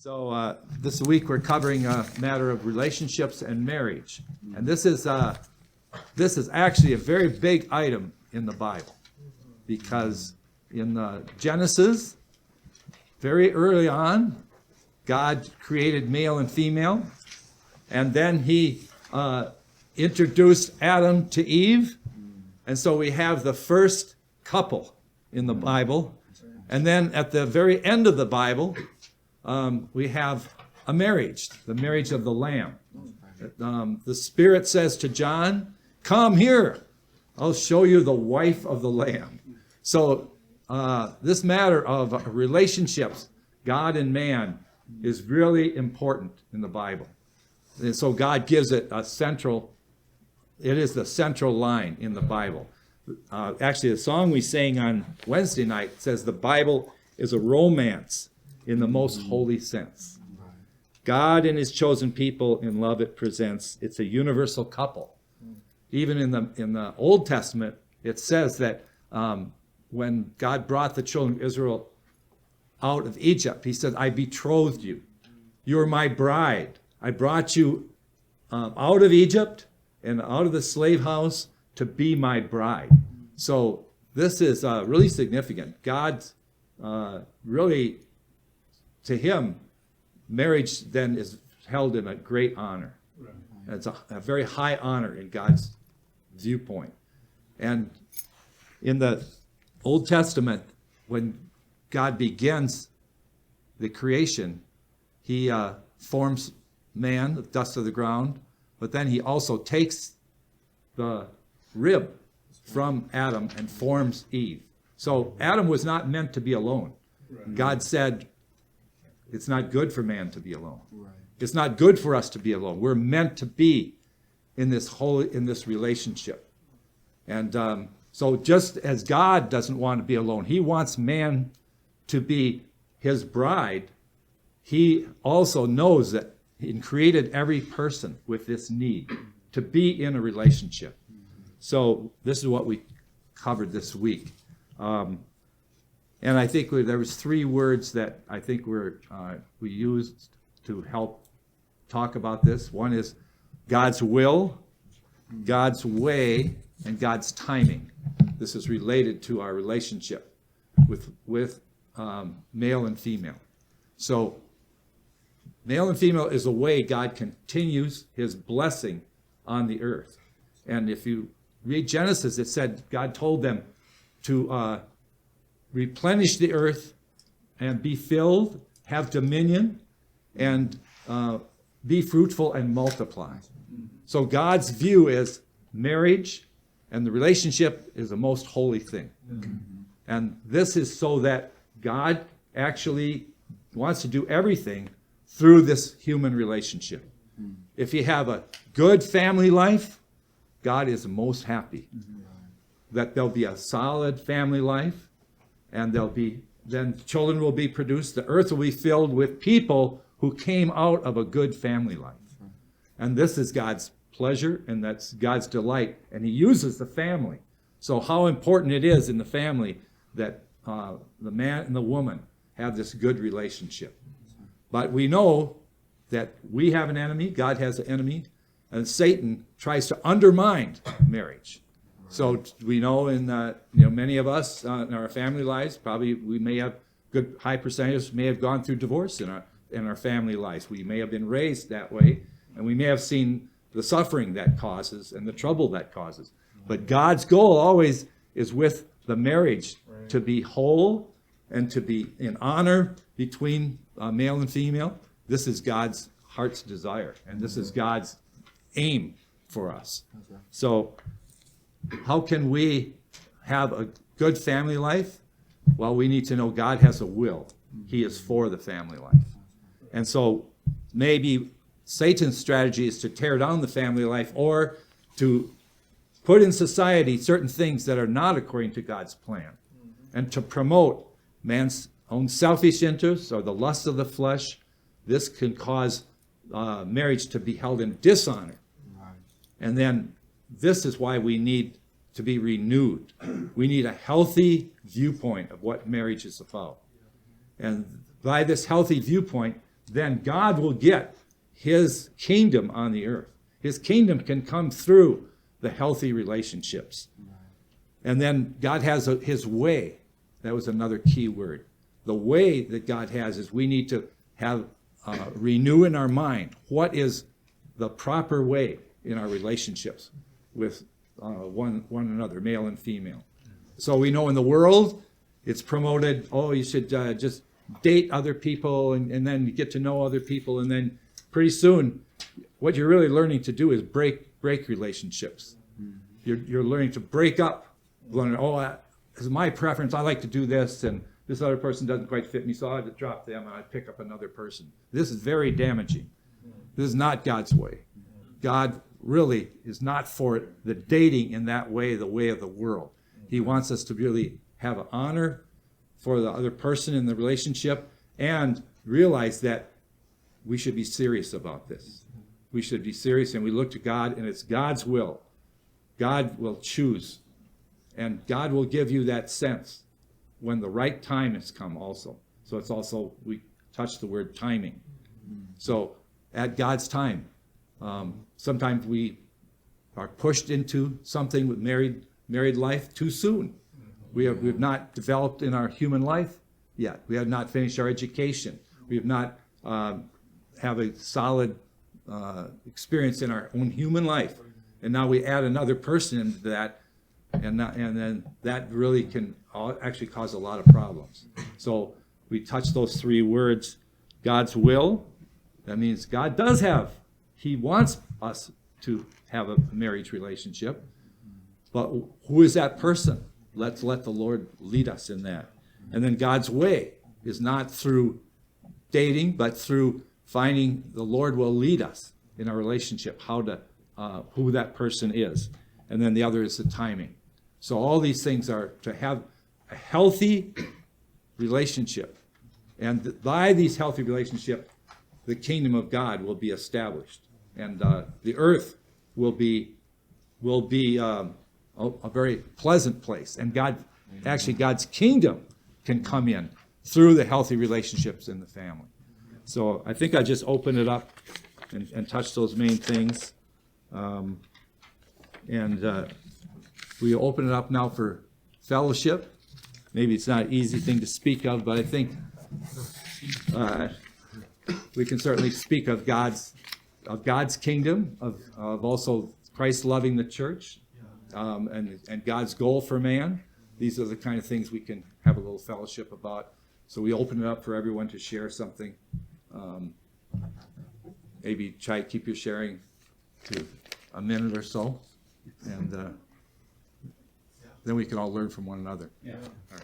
So this week we're covering a matter of relationships and marriage, and this is actually a very big item in the Bible, because in Genesis, very early on, God created male and female, and then He introduced Adam to Eve, and so we have the first couple in the Bible, and then at the very end of the Bible, we have a marriage, the marriage of the Lamb. The Spirit says to John, "Come here, I'll show you the wife of the Lamb." So this matter of relationships, God and man, is really important in the Bible. And so God gives it it is the central line in the Bible. Actually, the song we sang on Wednesday night says the Bible is a romance in the most holy sense. God and his chosen people in love it presents. It's a universal couple. Even in the Old Testament, it says that when God brought the children of Israel out of Egypt, he said, "I betrothed you. You're my bride. I brought you out of Egypt and out of the slave house to be my bride." So this is really significant. God really, to him, marriage then is held in a great honor. Right. It's a very high honor in God's viewpoint. And in the Old Testament, when God begins the creation, he forms man, the dust of the ground, but then he also takes the rib from Adam and forms Eve. So Adam was not meant to be alone. Right. God said, it's not good for man to be alone. Right. It's not good for us to be alone. We're meant to be in this relationship. And so just as God doesn't want to be alone, he wants man to be his bride. He also knows that he created every person with this need to be in a relationship. So this is what we covered this week. And I think there was 3 words that I think we used to help talk about this. One is God's will, God's way, and God's timing. This is related to our relationship with male and female. So male and female is a way God continues his blessing on the earth. And if you read Genesis, it said God told them to replenish the earth and be filled, have dominion, and be fruitful and multiply. So God's view is marriage and the relationship is the most holy thing. And this is so that God actually wants to do everything through this human relationship. If you have a good family life, God is most happy. That there'll be a solid family life, and then children will be produced. The earth will be filled with people who came out of a good family life. And this is God's pleasure, and that's God's delight. And he uses the family. So how important it is in the family that the man and the woman have this good relationship. But we know that we have an enemy, God has an enemy, and Satan tries to undermine marriage. So we know many of us in our family lives, probably we may have good high percentages may have gone through divorce in our family lives. We may have been raised that way, and we may have seen the suffering that causes and the trouble that causes. But God's goal always is with the marriage to be whole and to be in honor between male and female. This is God's heart's desire, and this is God's aim for us. So how can we have a good family life? Well, we need to know God has a will. He is for the family life. And so maybe Satan's strategy is to tear down the family life or to put in society certain things that are not according to God's plan, and to promote man's own selfish interests or the lust of the flesh. This can cause marriage to be held in dishonor. And then this is why we need to be renewed. We need a healthy viewpoint of what marriage is about. And by this healthy viewpoint, then God will get his kingdom on the earth. His kingdom can come through the healthy relationships. And then God has his way. That was another key word. The way that God has is we need to have renew in our mind what is the proper way in our relationships with one another, male and female. So we know in the world it's promoted, oh, you should just date other people and then get to know other people, and then pretty soon what you're really learning to do is break relationships. You're learning to break up. Learning, it's my preference, I like to do this, and this other person doesn't quite fit me, so I have to drop them and I pick up another person. This is very damaging. This is not God's way. God really is not for the dating in that way, the way of the world. He wants us to really have an honor for the other person in the relationship and realize that we should be serious about this. We should be serious, and we look to God, and it's God's will. God will choose, and God will give you that sense when the right time has come also. So it's also, we touch the word timing. So at God's time, sometimes we are pushed into something with married life too soon. We've not developed in our human life yet. We have not finished our education. We have not have a solid experience in our own human life. And now we add another person into that, and then that really can actually cause a lot of problems. So we touch those three words. God's will, that means God does have, he wants us to have a marriage relationship. But who is that person? Let's let the Lord lead us in that. And then God's way is not through dating, but through finding the Lord will lead us in our relationship, who that person is. And then the other is the timing. So all these things are to have a healthy relationship. And by these healthy relationships, the kingdom of God will be established. And the earth will be a very pleasant place. And God's kingdom can come in through the healthy relationships in the family. So I think I just open it up and touch those main things. We open it up now for fellowship. Maybe it's not an easy thing to speak of, but I think we can certainly speak of God's kingdom, of also Christ loving the church, and God's goal for man. These are the kind of things we can have a little fellowship about. So we open it up for everyone to share something. Maybe try to keep your sharing to a minute or so, and then we can all learn from one another. Yeah. All right.